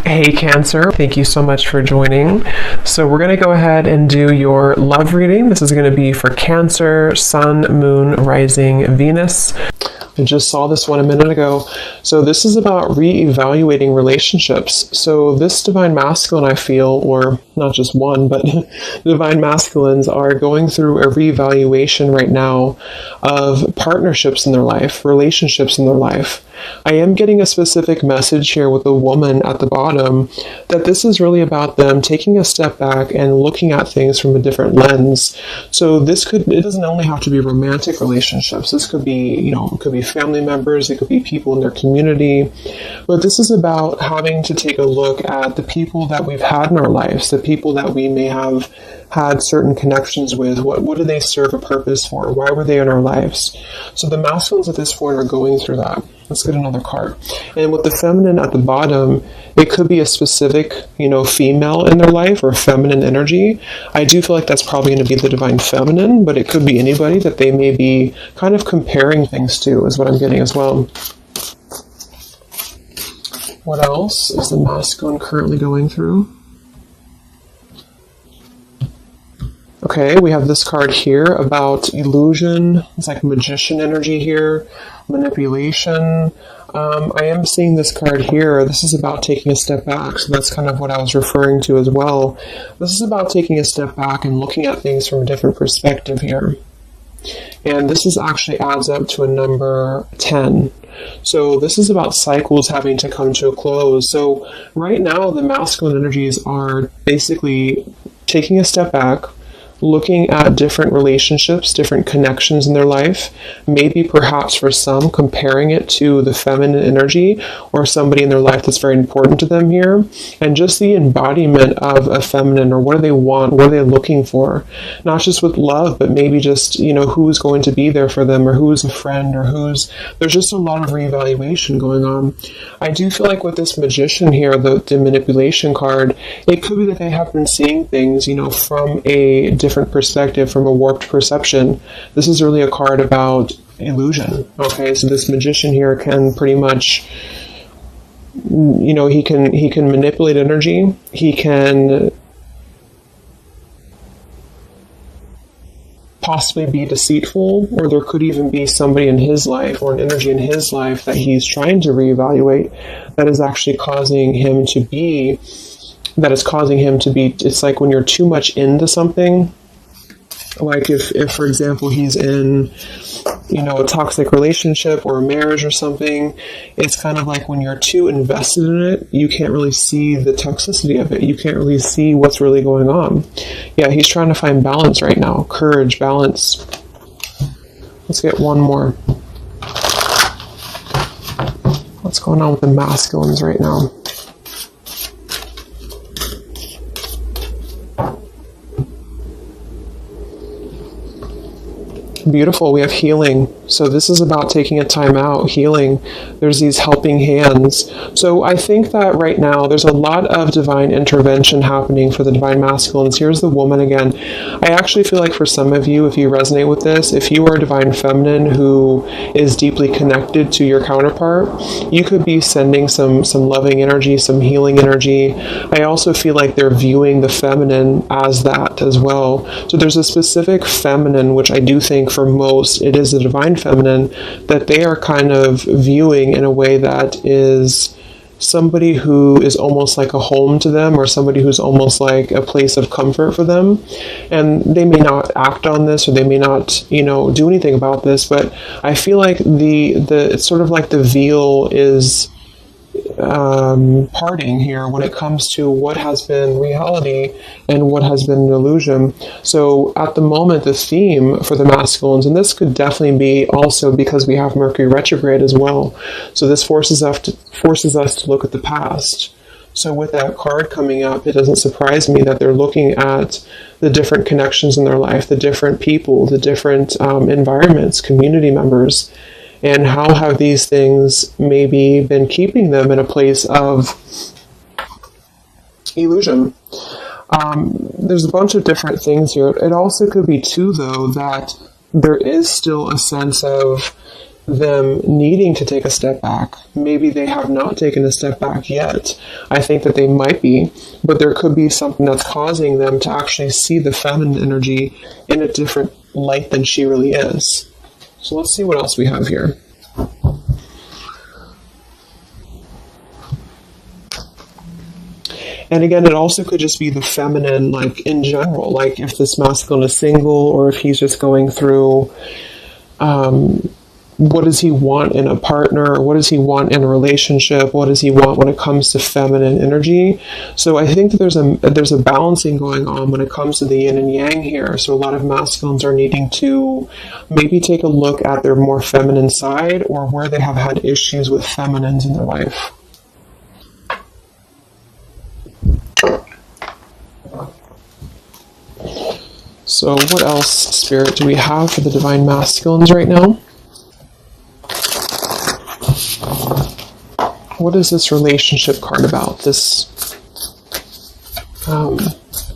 Hey Cancer, thank you so much for joining. So we're going to go ahead and do your love reading. This is going to be for Cancer, Sun, Moon, Rising, Venus. I just saw this one a minute ago. So this is about reevaluating relationships. So this divine masculine, I feel, or not just one, but divine masculines are going through a reevaluation right now of partnerships in their life, relationships in their life. I am getting a specific message here with the woman at the bottom that this is really about them taking a step back and looking at things from a different lens. So it doesn't only have to be romantic relationships. This could be, it could be family members, it could be people in their community. But this is about having to take a look at the people that we've had in our lives, the people that we may have had certain connections with. What do they serve a purpose for? Why were they in our lives? So the masculines at this point are going through that. Let's get another card. And with the feminine at the bottom, it could be a specific, female in their life or feminine energy. I do feel like that's probably going to be the divine feminine, but it could be anybody that they may be kind of comparing things to, is what I'm getting as well. What else is the masculine currently going through? Okay, we have this card here about illusion. It's like magician energy here, manipulation. I am seeing this card here. This is about taking a step back. So that's kind of what I was referring to as well. This is about taking a step back and looking at things from a different perspective here. And this actually adds up to a number 10. So this is about cycles having to come to a close. So right now, the masculine energies are basically taking a step back, looking at different relationships, different connections in their life, maybe perhaps for some comparing it to the feminine energy or somebody in their life that's very important to them here, and just the embodiment of a feminine, or what do they want, what are they looking for, not just with love, but maybe just, who's going to be there for them, or who's a friend, or there's just a lot of reevaluation going on. I do feel like with this magician here, the manipulation card, it could be that they have been seeing things, from a different perspective, from a warped perception. This is really a card about illusion. Okay, so this magician here can pretty much, he can manipulate energy. He can possibly be deceitful, or there could even be somebody in his life or an energy in his life that he's trying to reevaluate that is actually causing him to be, it's like when you're too much into something. Like if for example, he's in, a toxic relationship or a marriage or something, it's kind of like when you're too invested in it, you can't really see the toxicity of it. You can't really see what's really going on. Yeah, he's trying to find balance right now. Courage, balance. Let's get one more. What's going on with the masculines right now? Beautiful. We have healing. So this is about taking a time out, healing. There's these helping hands. So I think that right now there's a lot of divine intervention happening for the divine masculines. Here's the woman again. I actually feel like for some of you, if you resonate with this, if you are a divine feminine who is deeply connected to your counterpart, you could be sending some loving energy, some healing energy. I also feel like they're viewing the feminine as that as well. So there's a specific feminine, which I do think for most, it is the divine feminine, that they are kind of viewing in a way that is somebody who is almost like a home to them, or somebody who's almost like a place of comfort for them. And they may not act on this, or they may not, do anything about this, but I feel like it's sort of like the veil is parting here when it comes to what has been reality and what has been an illusion. So at the moment, the theme for the masculines, and this could definitely be also because we have Mercury retrograde as well, so this forces us to look at the past. So with that card coming up, it doesn't surprise me that they're looking at the different connections in their life, the different people, the different environments, community members, and how have these things maybe been keeping them in a place of illusion. There's a bunch of different things here. It also could be too, though, that there is still a sense of them needing to take a step back. Maybe they have not taken a step back yet. I think that they might be, but there could be something that's causing them to actually see the feminine energy in a different light than she really is. So let's see what else we have here. And again, it also could just be the feminine, like in general, like if this masculine is single or if he's just going through, what does he want in a partner? What does he want in a relationship? What does he want when it comes to feminine energy? So I think that there's a balancing going on when it comes to the yin and yang here. So a lot of masculines are needing to maybe take a look at their more feminine side or where they have had issues with feminines in their life. So what else, Spirit, do we have for the Divine Masculines right now? What is this relationship card about? This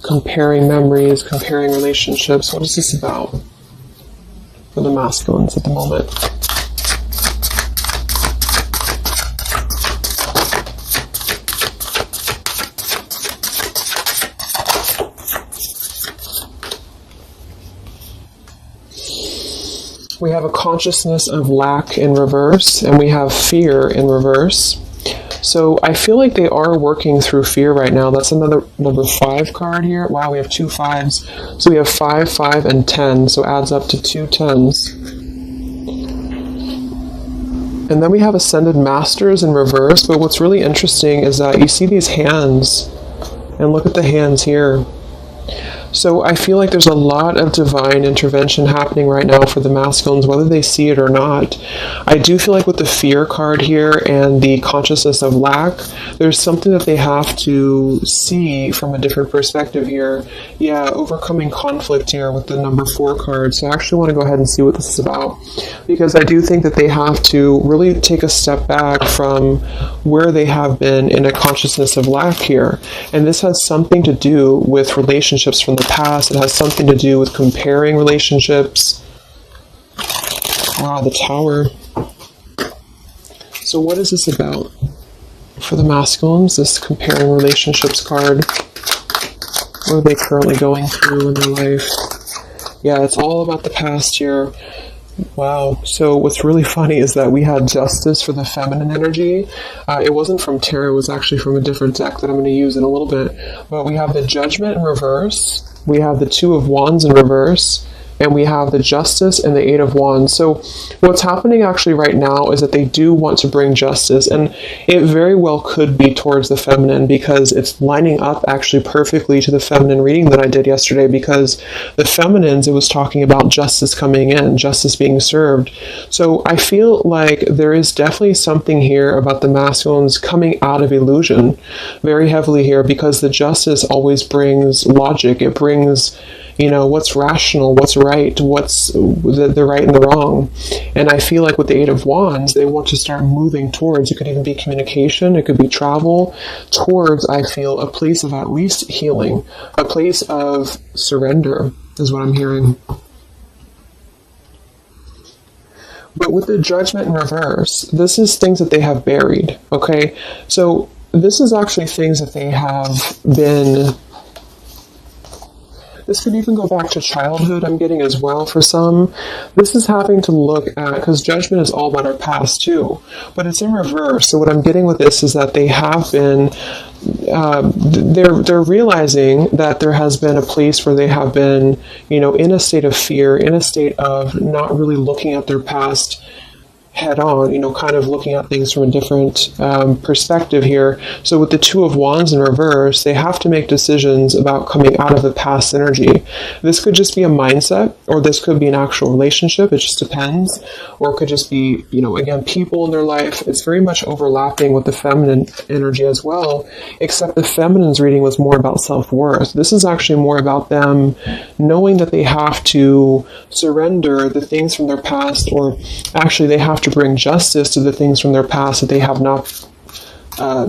comparing memories, comparing relationships. What is this about for the masculines at the moment? We have a consciousness of lack in reverse, and we have fear in reverse. So I feel like they are working through fear right now. That's another number 5 card here. Wow, we have 2 5s. So we have 5, 5, and 10. So adds up to 2 10s. And then we have Ascended Masters in reverse. But what's really interesting is that you see these hands. And look at the hands here. So I feel like there's a lot of divine intervention happening right now for the masculines, whether they see it or not. I do feel like with the fear card here and the consciousness of lack, there's something that they have to see from a different perspective here. Yeah, overcoming conflict here with the number 4 card. So I actually want to go ahead and see what this is about, because I do think that they have to really take a step back from where they have been in a consciousness of lack here. And this has something to do with relationships from the past. It has something to do with comparing relationships. Wow, the Tower. So what is this about for the masculines, this comparing relationships card? What are they currently going through in their life? Yeah, it's all about the past here. Wow. So what's really funny is that we had Justice for the feminine energy. It wasn't from tarot, it was actually from a different deck that I'm going to use in a little bit. But we have the Judgment in reverse. We have the 2 of Wands in reverse. And we have the Justice and the 8 of Wands. So what's happening actually right now is that they do want to bring justice. And it very well could be towards the feminine, because it's lining up actually perfectly to the feminine reading that I did yesterday, because the feminines, it was talking about justice coming in, justice being served. So I feel like there is definitely something here about the masculines coming out of illusion very heavily here, because the justice always brings logic. It brings, you know, what's rational, what's right, what's the right and the wrong. And I feel like with the 8 of Wands, they want to start moving towards, it could even be communication, it could be travel, towards, I feel, a place of at least healing, a place of surrender, is what I'm hearing. But with the Judgment in reverse, this is things that they have buried, okay? So this is actually things that they have been... This could even go back to childhood, I'm getting as well for some. This is having to look at, because judgment is all about our past too, but it's in reverse. So what I'm getting with this is that they have been, they're realizing that there has been a place where they have been, you know, in a state of fear, in a state of not really looking at their past head on, you know, kind of looking at things from a different perspective here. So with the 2 of Wands in reverse, they have to make decisions about coming out of the past energy. This could just be a mindset, or this could be an actual relationship. It just depends. Or it could just be, you know, again, people in their life. It's very much overlapping with the feminine energy as well, except the feminine's reading was more about self-worth. This is actually more about them knowing that they have to surrender the things from their past, or actually they have to bring justice to the things from their past that they have not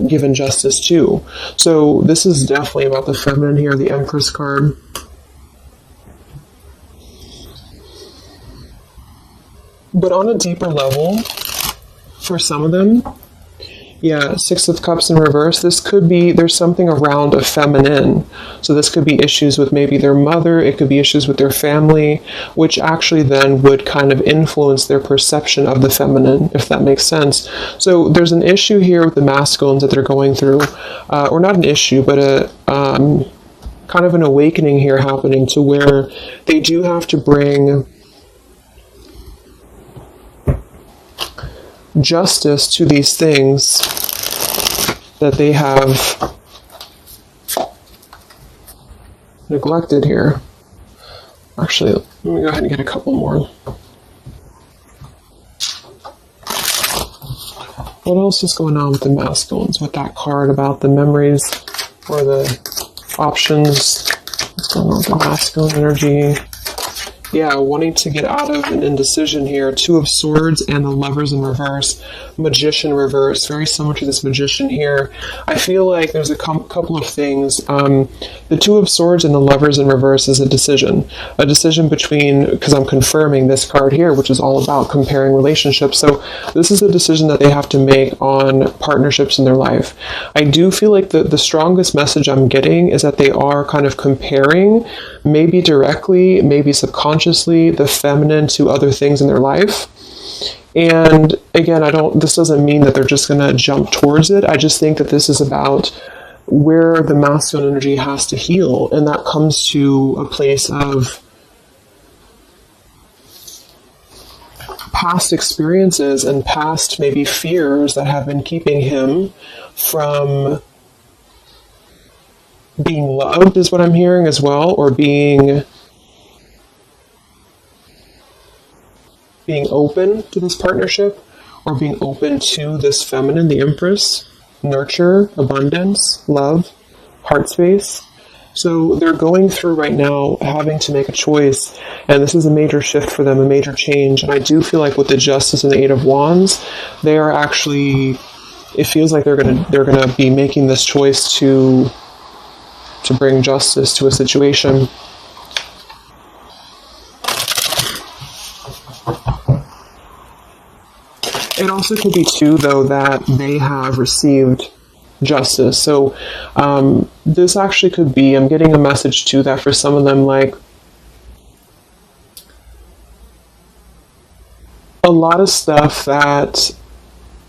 given justice to. So this is definitely about the feminine here, the Empress card. But on a deeper level, for some of them, yeah, Six of Cups in reverse, this could be, there's something around a feminine. So this could be issues with maybe their mother, it could be issues with their family, which actually then would kind of influence their perception of the feminine, if that makes sense. So there's an issue here with the masculines that they're going through, or not an issue, but a kind of an awakening here happening to where they do have to bring justice to these things that they have neglected here. Actually, let me go ahead and get a couple more. What else is going on with the masculines with that card about the memories or the options? What's going on with the masculine energy? Yeah, wanting to get out of an indecision here. Two of Swords and the Lovers in reverse. Magician reverse. Very similar to this Magician here. I feel like there's a couple of things. The Two of Swords and the Lovers in reverse is a decision. A decision between, because I'm confirming this card here, which is all about comparing relationships. So this is a decision that they have to make on partnerships in their life. I do feel like the strongest message I'm getting is that they are kind of comparing, maybe directly, maybe subconsciously, the feminine to other things in their life. And again, this doesn't mean that they're just going to jump towards it. I just think that this is about where the masculine energy has to heal, and that comes to a place of past experiences and past maybe fears that have been keeping him from being loved, is what I'm hearing as well, or being open to this partnership, or being open to this feminine, the Empress, nurture, abundance, love, heart space. So they're going through right now having to make a choice, and this is a major shift for them, a major change. And I do feel like with the Justice and the Eight of Wands, they are actually, it feels like they're gonna be making this choice to bring justice to a situation. It also could be too, though, that they have received justice. So this actually could be, I'm getting a message too that for some of them, like a lot of stuff that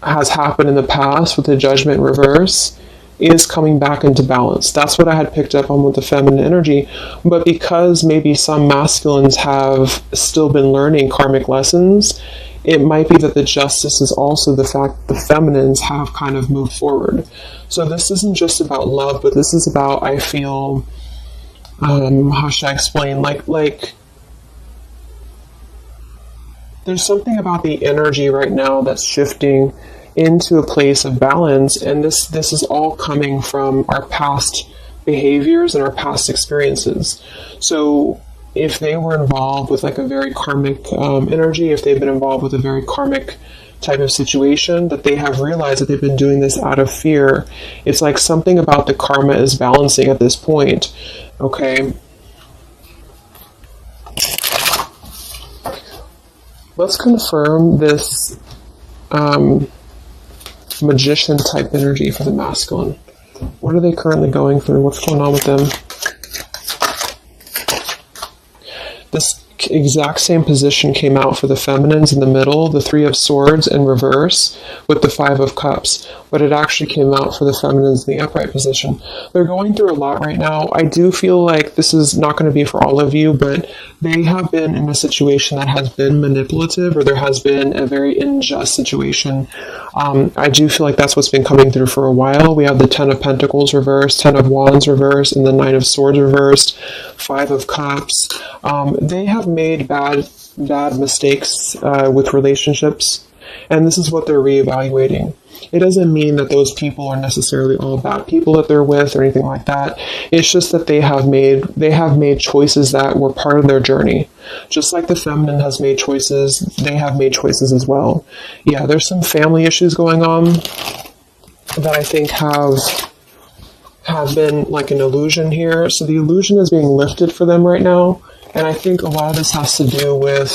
has happened in the past with the Judgment reverse is coming back into balance. That's what I had picked up on with the feminine energy. But because maybe some masculines have still been learning karmic lessons, it might be that the justice is also the fact that the feminines have kind of moved forward. So this isn't just about love, but this is about, I feel, how should I explain? Like there's something about the energy right now that's shifting into a place of balance, and this is all coming from our past behaviors and our past experiences. So if they were involved with like a very karmic energy, if they've been involved with a very karmic type of situation, that they have realized that they've been doing this out of fear. It's like something about the karma is balancing at this point. Okay. Let's confirm this magician type energy for the masculine. What are they currently going through? What's going on with them? This exact same position came out for the feminines in the middle, the Three of Swords in reverse with the Five of Cups, but it actually came out for the feminines in the upright position. They're going through a lot right now. I do feel like this is not going to be for all of you, but they have been in a situation that has been manipulative, or there has been a very unjust situation. I do feel like that's what's been coming through for a while. We have the Ten of Pentacles reversed, Ten of Wands reversed, and the Nine of Swords reversed, Five of Cups. They have made bad mistakes with relationships, and this is what they're reevaluating. It doesn't mean that those people are necessarily all bad people that they're with or anything like that. It's just that they have made choices that were part of their journey. Just like the feminine has made choices, they have made choices as well. Yeah, there's some family issues going on that I think have been like an illusion here. So the illusion is being lifted for them right now. And I think a lot of this has to do with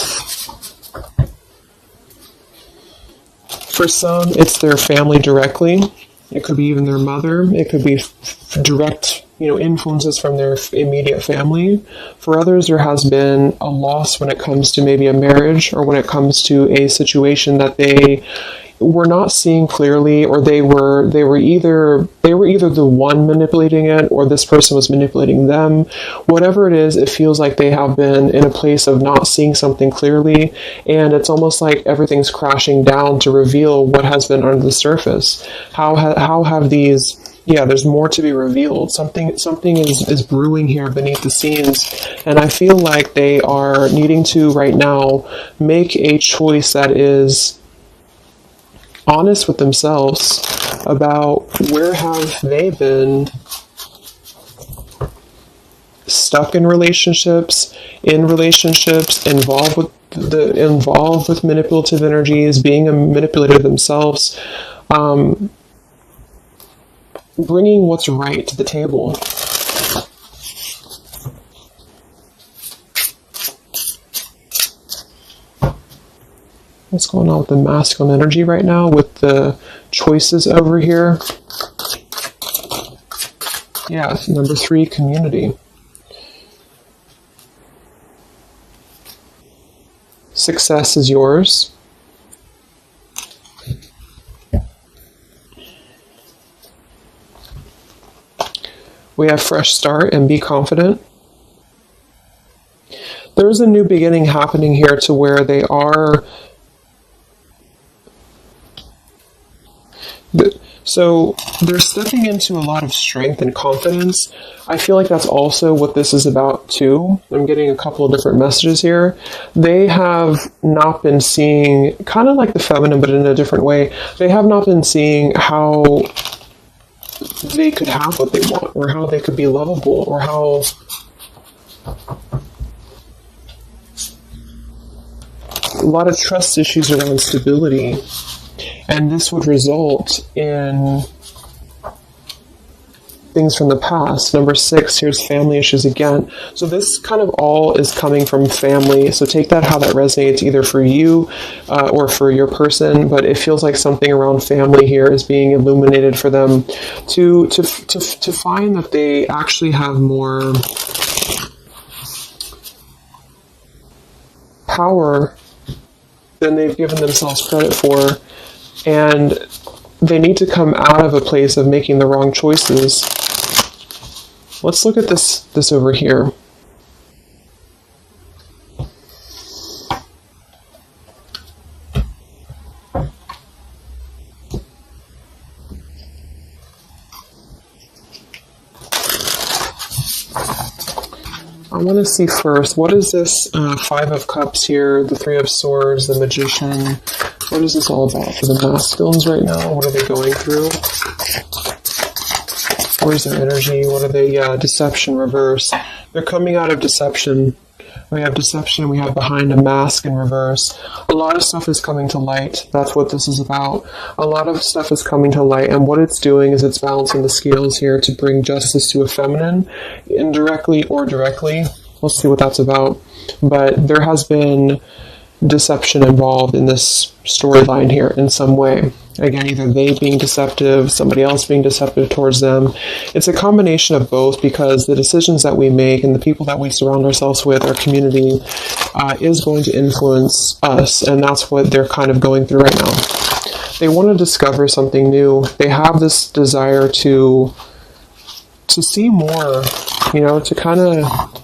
For some, it's their family directly. It could be even their mother. It could be direct, influences from their immediate family. For others, there has been a loss when it comes to maybe a marriage, or when it comes to a situation that they were not seeing clearly, or they were either the one manipulating it, or this person was manipulating them. Whatever it is, it feels like they have been in a place of not seeing something clearly, and it's almost like everything's crashing down to reveal what has been under the surface. How have these there's more to be revealed. Something is brewing here beneath the scenes, and I feel like they are needing to right now make a choice that is honest with themselves about where have they been stuck in relationships, involved with manipulative energies, being a manipulator themselves, bringing what's right to the table. What's going on with the masculine energy right now with the choices over here? Yeah, number 3, community. Success is yours. We have fresh start and be confident. There's a new beginning happening here to where they are. So they're stepping into a lot of strength and confidence. I feel like that's also what this is about too. I'm getting a couple of different messages here. They have not been seeing, kind of like the feminine, but in a different way. They have not been seeing how they could have what they want, or how they could be lovable, or how a lot of trust issues around stability. And this would result in things from the past. Number 6, here's family issues again. So this kind of all is coming from family. So take that how that resonates, either for you or for your person. But it feels like something around family here is being illuminated for them to find that they actually have more power than they've given themselves credit for. And they need to come out of a place of making the wrong choices. Let's look at this over here. I want to see first, what is this 5 of Cups here, the 3 of Swords, the Magician? What is this all about for the masculines right now? What are they going through? Where's their energy? What are they? Deception reverse. They're coming out of deception. We have deception, we have behind a mask in reverse. A lot of stuff is coming to light. That's what this is about. A lot of stuff is coming to light, and what it's doing is it's balancing the scales here to bring justice to a feminine, indirectly or directly. Let's see what that's about. But there has been deception involved in this storyline here in some way. Again, either they being deceptive, somebody else being deceptive towards them. It's a combination of both, because the decisions that we make and the people that we surround ourselves with, our community, is going to influence us, and that's what they're kind of going through right now. They want to discover something new. They have this desire to see more, to kind of...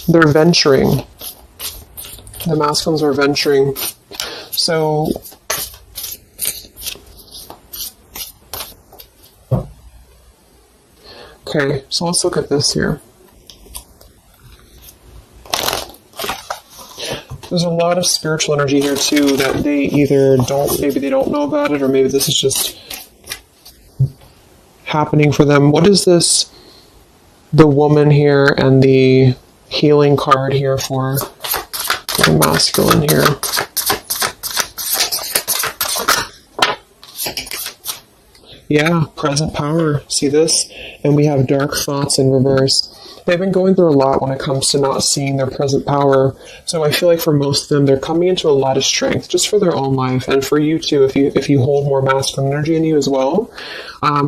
They're venturing. The masculines are venturing. So, okay, so let's look at this here. There's a lot of spiritual energy here too that they either maybe they don't know about it, or maybe this is just happening for them. What is this? The woman here and the healing card here for the masculine here. Yeah, present power. See this? And we have dark thoughts in reverse. they've been going through a lot when it comes to not seeing their present power. So I feel like for most of them, they're coming into a lot of strength just for their own life, and for you too. If you hold more masculine energy in you as well,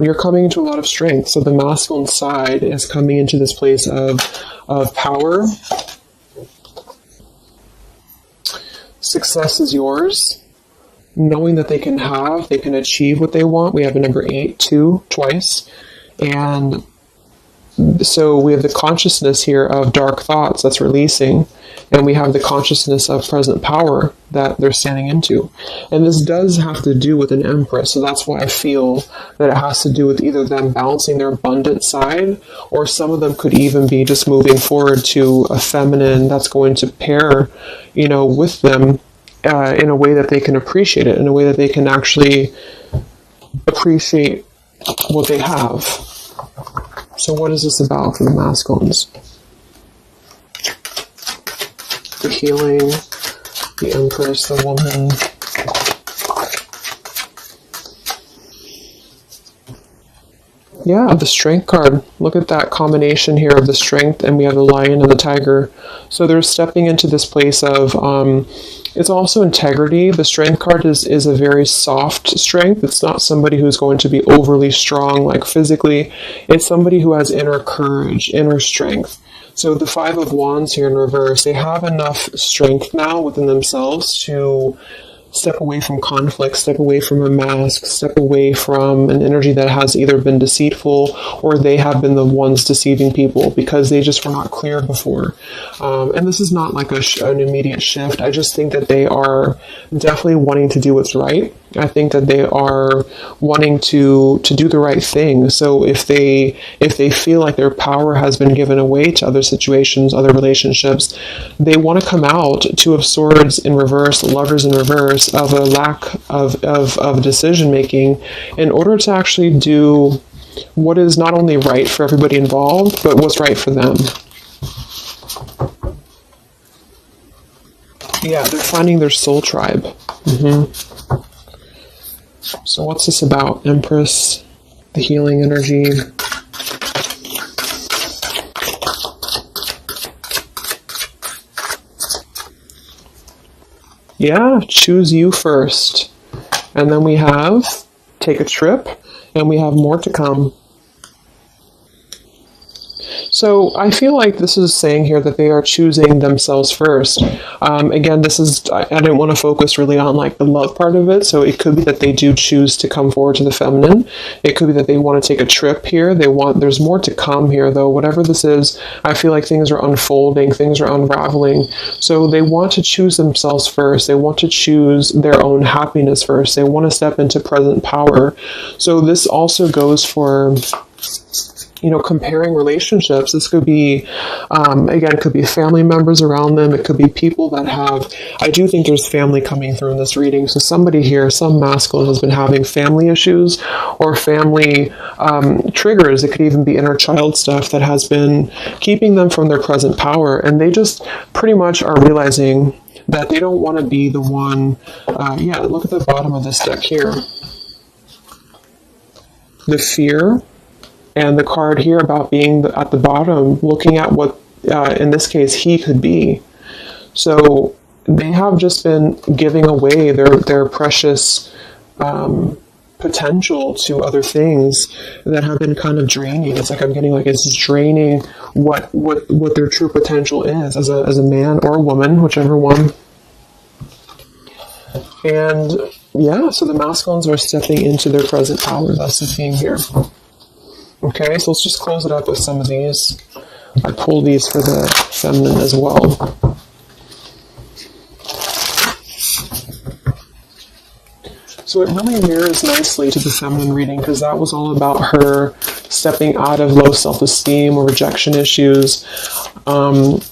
you're coming into a lot of strength. So the masculine side is coming into this place of power. Success is yours. Knowing that they can achieve what they want. We have a number 8, 2, twice. And so we have the consciousness here of dark thoughts that's releasing. And we have the consciousness of present power that they're standing into. And this does have to do with an Empress. So that's why I feel that it has to do with either them balancing their abundant side, or some of them could even be just moving forward to a feminine that's going to pair, with them in a way that they can appreciate it, in a way that they can actually appreciate what they have. So what is this about for the masculines? The healing, the Empress, the woman. Yeah, the Strength card. Look at that combination here of the Strength, and we have the Lion and the Tiger. So they're stepping into this place of, it's also integrity. The Strength card is a very soft strength. It's not somebody who's going to be overly strong, like physically. It's somebody who has inner courage, inner strength. So the 5 of Wands here in reverse, they have enough strength now within themselves to step away from conflict, step away from a mask, step away from an energy that has either been deceitful or they have been the ones deceiving people because they just were not clear before. And this is not like an immediate shift. I just think that they are definitely wanting to do what's right. I think that they are wanting to do the right thing. So if they feel like their power has been given away to other situations, other relationships, they want to come out. 2 of Swords in reverse, Lovers in reverse, of a lack of decision making in order to actually do what is not only right for everybody involved, but what's right for them. Yeah, they're finding their soul tribe. So what's this about? Empress, the healing energy. Yeah, choose you first. And then we have take a trip, and we have more to come. So I feel like this is saying here that they are choosing themselves first. Again, I didn't want to focus really on like the love part of it. So it could be that they do choose to come forward to the feminine. It could be that they want to take a trip here. There's more to come here though. Whatever this is, I feel like things are unfolding, things are unraveling. So they want to choose themselves first. They want to choose their own happiness first. They want to step into present power. So this also goes for, comparing relationships. This could be, again, could be family members around them. It could be people that I do think there's family coming through in this reading. So somebody here, some masculine has been having family issues or family triggers. It could even be inner child stuff that has been keeping them from their present power. And they just pretty much are realizing that they don't want to be the one. Look at the bottom of this deck here. The fear. And the card here about being at the bottom, looking at what, in this case, he could be. So they have just been giving away their precious potential to other things that have been kind of draining. It's like I'm getting like it's draining what their true potential is as a man or a woman, whichever one. And yeah, so the masculines are stepping into their present power. That's the theme here. Okay, so let's just close it up with some of these. I pulled these for the feminine as well. So it really mirrors nicely to the feminine reading because that was all about her stepping out of low self-esteem or rejection issues. And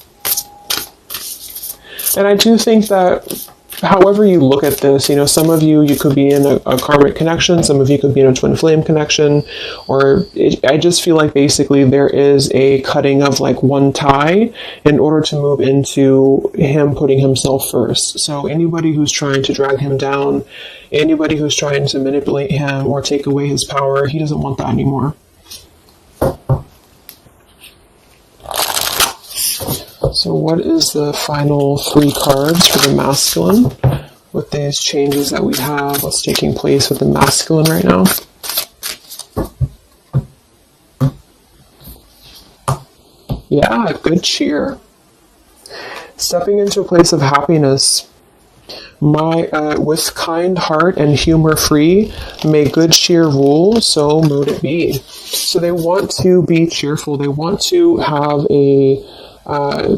I do think that however you look at this, some of you could be in a karmic connection, some of you could be in a twin flame connection, I just feel like basically there is a cutting of like one tie in order to move into him putting himself first. So anybody who's trying to drag him down, anybody who's trying to manipulate him or take away his power, he doesn't want that anymore. So what is the final 3 cards for the masculine with these changes that we have? What's taking place with the masculine right now? Yeah, good cheer. Stepping into a place of happiness. With kind heart and humor free, may good cheer rule, so mote it be. So they want to be cheerful. They want to have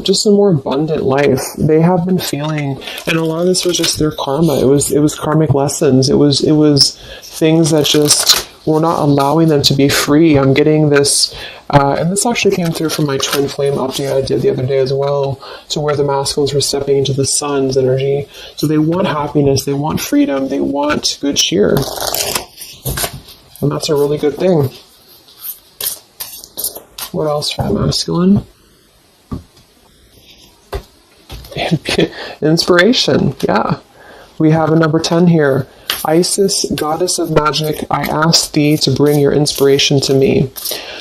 just a more abundant life. They have been feeling, and a lot of this was just their karma. It was karmic lessons. It was things that just were not allowing them to be free. I'm getting this, and this actually came through from my twin flame update I did the other day as well, to where the masculines were stepping into the sun's energy. So they want happiness, they want freedom, they want good cheer. And that's a really good thing. What else for the masculine? Inspiration, yeah. We have a number 10 here. Isis, goddess of magic, I ask thee to bring your inspiration to me.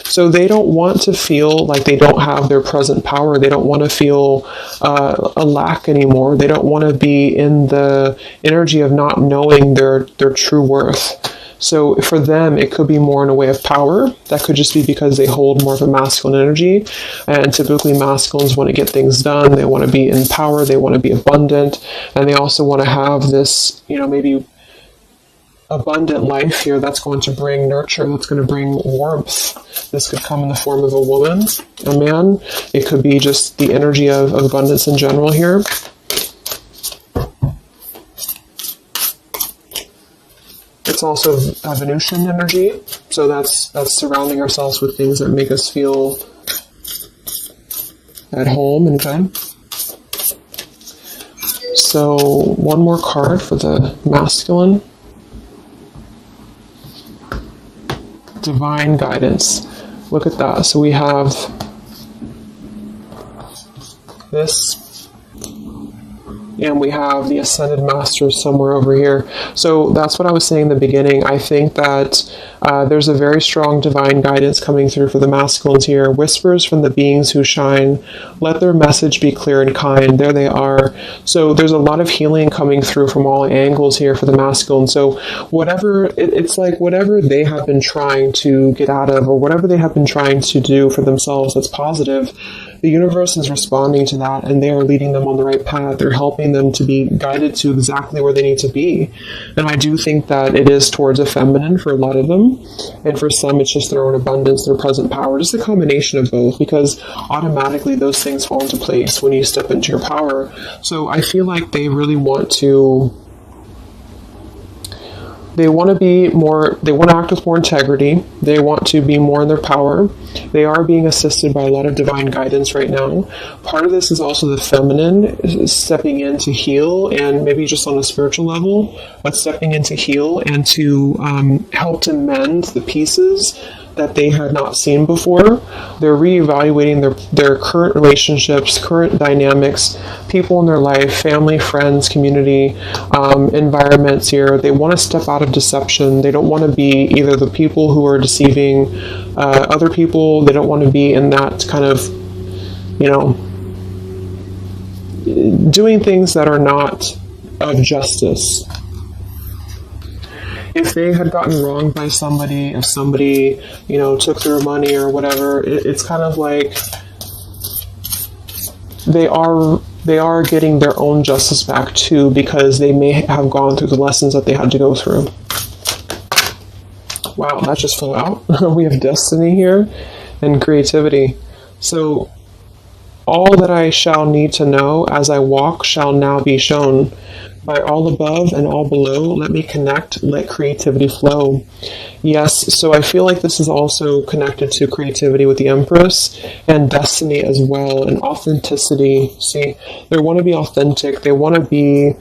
So they don't want to feel like they don't have their present power. They don't want to feel a lack anymore. They don't want to be in the energy of not knowing their true worth. So for them, it could be more in a way of power. That could just be because they hold more of a masculine energy. And typically masculines want to get things done. They want to be in power. They want to be abundant. And they also want to have this, maybe abundant life here that's going to bring nurture, that's going to bring warmth. This could come in the form of a woman, a man. It could be just the energy of abundance in general here. It's also a Venusian energy, so that's surrounding ourselves with things that make us feel at home and good. So one more card for the masculine. Divine guidance. Look at that. So we have this, and we have the Ascended Masters somewhere over here. So that's what I was saying in the beginning. I think that there's a very strong divine guidance coming through for the masculines here. Whispers from the beings who shine. Let their message be clear and kind. There they are. So there's a lot of healing coming through from all angles here for the masculine. So it's like whatever they have been trying to get out of, or whatever they have been trying to do for themselves that's positive, the universe is responding to that, and they are leading them on the right path. They're helping them to be guided to exactly where they need to be. And I do think that it is towards a feminine for a lot of them. And for some, it's just their own abundance, their present power, just a combination of both, because automatically those things fall into place when you step into your power. So I feel like they really want to They want to act with more integrity. They want to be more in their power. They are being assisted by a lot of divine guidance right now. Part of this is also the feminine stepping in to heal, and maybe just on a spiritual level, but stepping in to heal and to help to mend the pieces that they had not seen before. They're reevaluating their current relationships, current dynamics, people in their life, family, friends, community, environments here. They want to step out of deception. They don't want to be either the people who are deceiving other people. They don't want to be in that kind of, doing things that are not of justice. If they had gotten wronged by somebody, if somebody, took their money or whatever, it's kind of like they are getting their own justice back too, because they may have gone through the lessons that they had to go through. Wow, that just flew out. We have destiny here and creativity. So all that I shall need to know as I walk shall now be shown. By all above and all below, let me connect, let creativity flow. Yes, so I feel like this is also connected to creativity with the Empress and destiny as well, and authenticity. See, they want to be authentic. They want to be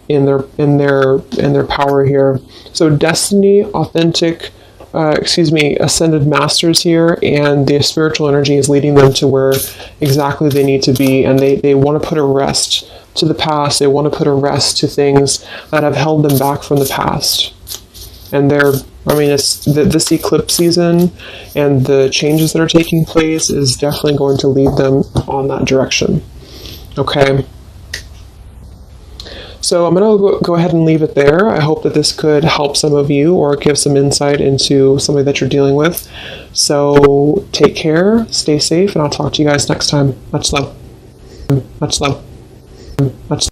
in their power here. So destiny, authentic, ascended masters here, and the spiritual energy is leading them to where exactly they need to be, and they want to put a rest to the past. They want to put a rest to things that have held them back from the past. And this eclipse season and the changes that are taking place is definitely going to lead them on that direction. Okay. So I'm going to go ahead and leave it there. I hope that this could help some of you or give some insight into somebody that you're dealing with. So take care, stay safe, and I'll talk to you guys next time. Much love. Much love. Much love.